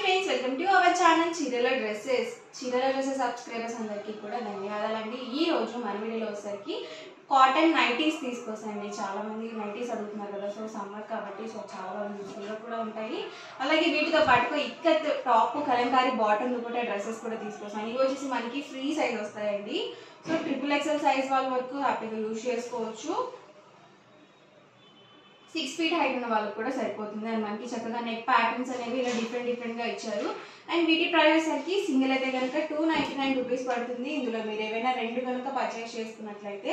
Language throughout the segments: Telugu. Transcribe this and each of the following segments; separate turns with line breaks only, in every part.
Friends, welcome to our channel చీరల డ్రెస్సెస్ సబ్స్క్రైబర్స్ అందరికీ కూడా ధన్యవాదాలండి. ఈ రోజు మన వీడియోలో వచ్చేసరికి కాటన్ నైటీస్ తీసుకొస్తాయండి. చాలా మంది నైటీస్ అడుగుతున్నారు కదా, సో సమ్మర్ కాబట్టి సో చాలా యూస్ఫుల్గా కూడా ఉంటాయి. అలాగే వీటితో పాటుగా ikat top, Kalamkari bottom dupatta dresses కూడా తీసుకొస్తాను. ఇవి వచ్చేసి మనకి ఫ్రీ సైజ్ వస్తాయండి. సో XXL సైజ్ వాళ్ళ వరకు హ్యాపీగా యూజ్ చేసుకోవచ్చు. 6 feet హైట్ ఉన్న వాళ్ళకి కూడా సరిపోతుంది. అండ్ మనకి చక్కగా నెక్ ప్యాటర్న్స్ అనేవి ఇలా డిఫరెంట్గా ఇచ్చారు. అండ్ వీటి ప్రైస్ సరికి సింగిల్ అయితే కనుక 299 రూపీస్ పడుతుంది. ఇందులో మీరు ఏవైనా రెండు కనుక పర్చేస్ చేసుకున్నట్లయితే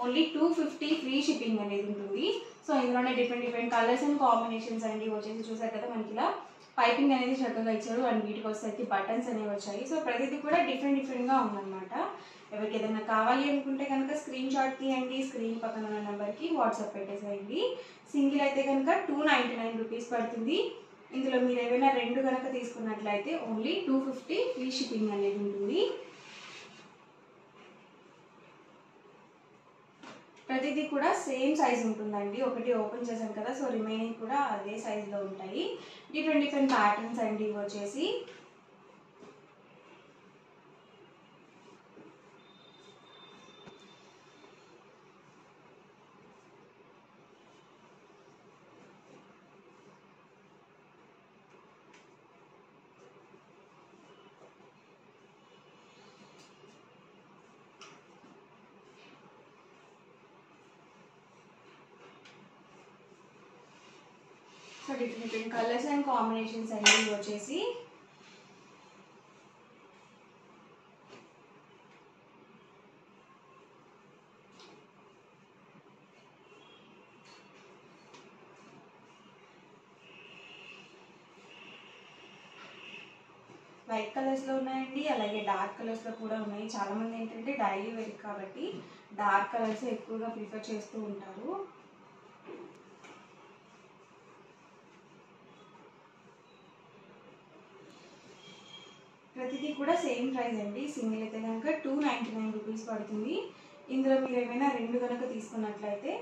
ఓన్లీ 250 ఫ్రీ షిప్పింగ్ అనేది ఉంటుంది. సో ఇందులోనే డిఫరెంట్ కలర్స్ అండ్ కాంబినేషన్స్ అండి వచ్చేసి చూసారు కదా, మనకి ఇలా పైపింగ్ అనేది చక్కగా ఇచ్చారు. అండ్ వీటికి వచ్చేసరికి బటన్స్ అనేవి వచ్చాయి. సో ప్రతిదీ కూడా డిఫరెంట్గా ఉందన్నమాట. ఎవరికి ఏదైనా కావాలి అనుకుంటే కనుక స్క్రీన్ షాట్ తీయండి, స్క్రీన్ పక్కన ఉన్న నెంబర్కి వాట్సాప్ పెట్టేసేయండి. సింగిల్ అయితే కనుక 299 రూపీస్ పడుతుంది. ఇందులో మీరు ఏమైనా రెండు కనుక తీసుకున్నట్లయితే ఓన్లీ 250 ఫ్రీ షిప్పింగ్ అనేది ఉంటుంది. ప్రతిదీ కూడా సేమ్ సైజ్ ఉంటుందండి. ఒకటి ఓపెన్ చేశాను కదా, సో రిమైనింగ్ కూడా అదే సైజులో ఉంటాయి. డిఫరెంట్ ప్యాటర్న్స్ అండి ఇవి వచ్చేసి. So different colours and combinations అన్ని వచ్చేసి వైట్ కలర్స్లో ఉన్నాయండి. అలాగే డార్క్ కలర్స్లో కూడా ఉన్నాయి. చాలామంది ఏంటంటే డైలీ వేర్ కాబట్టి డార్క్ కలర్స్ ఎక్కువగా ప్రిఫర్ చేస్తూ ఉంటారు. ప్రతిదీ కూడా సేమ్ ప్రైస్ అండి. సింగిల్ అయితే కనుక 299 రూపీస్ పడుతుంది. ఇందులో మీరు ఏమైనా రెండు కనుక తీసుకున్నట్లయితే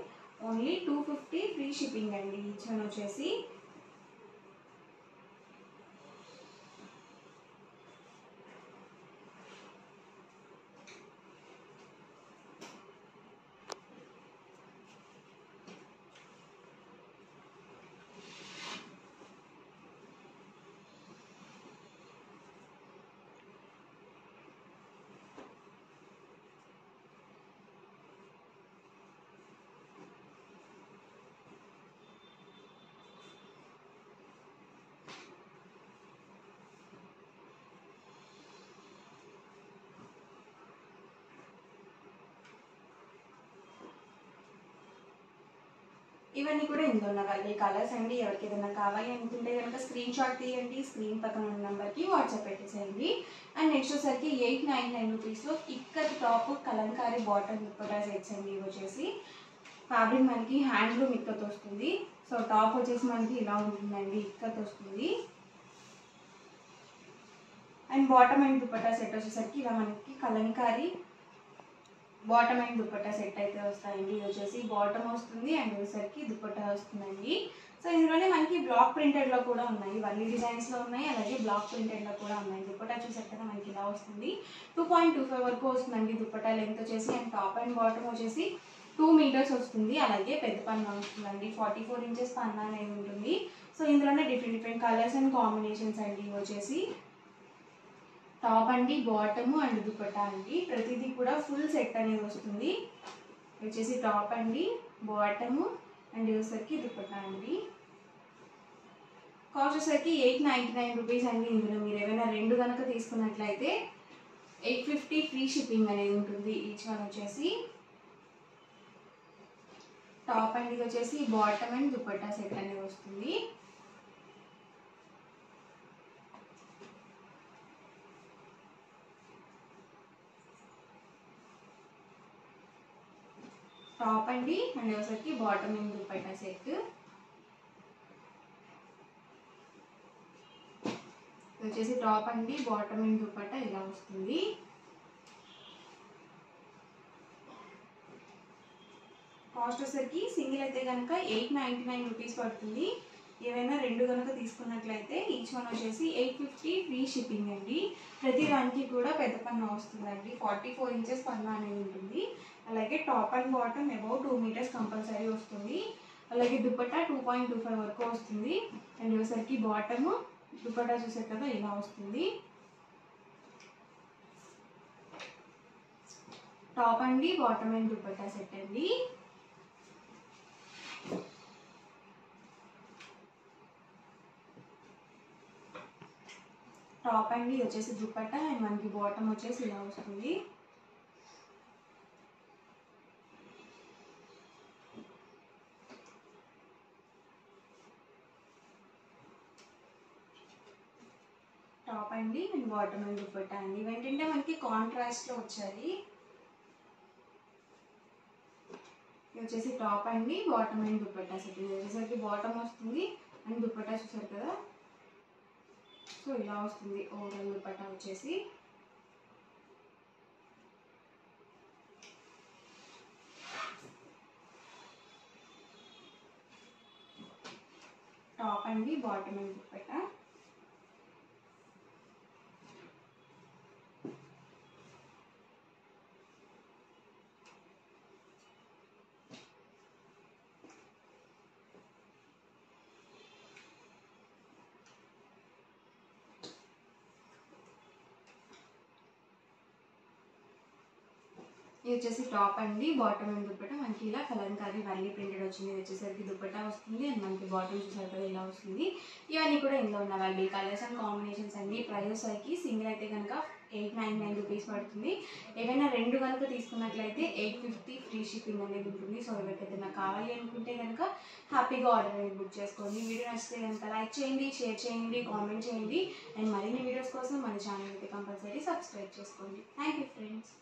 ఓన్లీ 250 ఫ్రీ షిప్పింగ్ అండి. ఈచ్ వన్ వచ్చేసి ఇవన్నీ కూడా ఇందులో ఉన్న కలర్స్ అండి. ఎవరికి ఏదైనా కావాలి అనుకుంటే కనుక స్క్రీన్ షాట్ తీయండి, స్క్రీన్ పక్కన ఉన్న నెంబర్కి వాట్సాప్ పెట్టేసేయండి. అండ్ నెక్స్ట్ వచ్చేసరికి 899 రూపీస్లో ikat top, Kalamkari bottom dupatta sets అండి. ఇవి వచ్చేసి ఫ్యాబ్రిక్ మనకి హ్యాండ్లూమ్ ఇక్కత్ వస్తుంది. సో టాప్ వచ్చేసి మనకి ఇలా ఉంటుందండి, ఇక్కత్ వస్తుంది. And bottom and dupatta set వచ్చేసరికి ఇలా మనకి Kalamkari bottom and dupatta set అయితే వస్తాయండి. ఇది వచ్చేసి బాటమ్ వస్తుంది అండ్ వచ్చేసరికి దుపట్టా వస్తుందండి. సో ఇందులోనే మనకి బ్లాక్ ప్రింటెడ్లో కూడా ఉన్నాయి, వల్లి డిజైన్స్లో ఉన్నాయి, అలాగే బ్లాక్ ప్రింటెడ్లో కూడా ఉన్నాయి. దుపట్టా చూసారు కదా, మనకి ఇలా వస్తుంది. 2.25 వరకు వస్తుందండి దుపట్టా లెంత్ వచ్చేసి. అండ్ టాప్ అండ్ బాటమ్ వచ్చేసి 2 meters వస్తుంది. అలాగే పెద్ద పన్నా వస్తుందండి, 44 inches పన్నా అనేది ఉంటుంది. సో ఇందులోనే డిఫరెంట్ కలర్స్ అండ్ కాంబినేషన్స్ అండి. ఇవి వచ్చేసి టాప్ అండి, బాటమ్ అండ్ దుపట్టా అండి. ప్రతిదీ కూడా ఫుల్ సెట్ అనేది వస్తుంది. వచ్చేసి టాప్ అండి, బాటమ్ అండ్ వచ్చేసరికి దుపట్టా అండి. కాస్ట్ వచ్చేసరికి 899 రూపీస్ అండి. ఇందులో మీరు ఏమైనా రెండు కనుక తీసుకున్నట్లయితే 850 ఫ్రీ షిప్పింగ్ అనేది ఉంటుంది. ఈచ్ వన్ వచ్చేసి టాప్ అండ్ ఇది వచ్చేసి బాటమ్ అండ్ దుపట్టా సెట్ అనేది వస్తుంది. టాప్ అండి అండ్ వచ్చేసరికి బాటమ్ అండ్ దుపట్టా సెట్. వచ్చేసి టాప్ అండి, బాటమ్ అండ్ దుపట్టా ఇలా వస్తుంది. కాస్ట్ వచ్చేసరికి సింగిల్ అయితే కనుక 899 రూపీస్ పడుతుంది. ఏవైనా 2 కనుక తీసుకున్నట్లయితే ఈచ్ వన్ వచ్చేసి 850 ఫ్రీ షిప్పింగ్ అండి. ప్రతి దానికి కూడా పెద్ద పన్నా వస్తుందండి. 44 ఇంచెస్ పన్నా అనేది ఉంటుంది. అలాగే top and bottom above 2 metres compulsory వస్తుంది. అలాగే దుపట్టా 2.25 వరకు వస్తుంది. అండ్ ఇవసరికి బాటమ్ దుపట్టా చూసారు కదా ఇలా వస్తుంది. టాప్ అండి, బాటమ్ అండ్ దుపట్టా సెట్ అండి. టాప్ అండి ఇది వచ్చేసి దుపట్టా అండ్ మనకి బాటమ్ వచ్చేసి ఇలా వస్తుంది. టాప్ అండి అండ్ బాటమ్ అండ్ దుపట్టా అండి. ఇవేంటంటే మనకి కాంట్రాస్ట్లో వచ్చాయి. ఇది వచ్చేసి టాప్ అండి, బాటమ్ అండ్ దుపట్టా సెట్. ఇది వచ్చేసరికి బాటమ్ వస్తుంది అండ్ దుపట్టా చూసారు కదా సో ఇలా వస్తుంది ఓవరాల్ దుపట్టా వచ్చేసి. టాప్ అండి, బాటమ్ అండ్ దుపట్టా. ఇది వచ్చేసి టాప్ అండి, బాటమ్ అండ్ దుపట్టా మనకి ఇలా కలంకారీ వల్లీ ప్రింటెడ్ వచ్చింది. ఇది వచ్చేసరికి దుపట్టా వస్తుంది అండ్ మనకి బాటమ్ చూసారు కదా ఇలా వస్తుంది. ఇవన్నీ కూడా ఇందులో ఉన్న వల్లీ కలర్స్ అండ్ కాంబినేషన్స్ అన్ని. ప్రైస్ సరికి సింగిల్ అయితే కనుక 899 రూపీస్ పడుతుంది. ఏవైనా 2 కనుక తీసుకున్నట్లయితే 850 ఫ్రీ షిప్పింగ్ అనేది ఉంటుంది. సో ఎవరికైతే నాకు కావాలి అనుకుంటే కనుక హ్యాపీగా ఆర్డర్ అనేది బుక్ చేసుకోండి. వీడియో నచ్చితే కనుక లైక్ చేయండి, షేర్ చేయండి, కామెంట్ చేయండి అండ్ మరిన్ని వీడియోస్ కోసం మన ఛానల్ అయితే కంపల్సరీ సబ్స్క్రైబ్ చేసుకోండి. Thank you friends.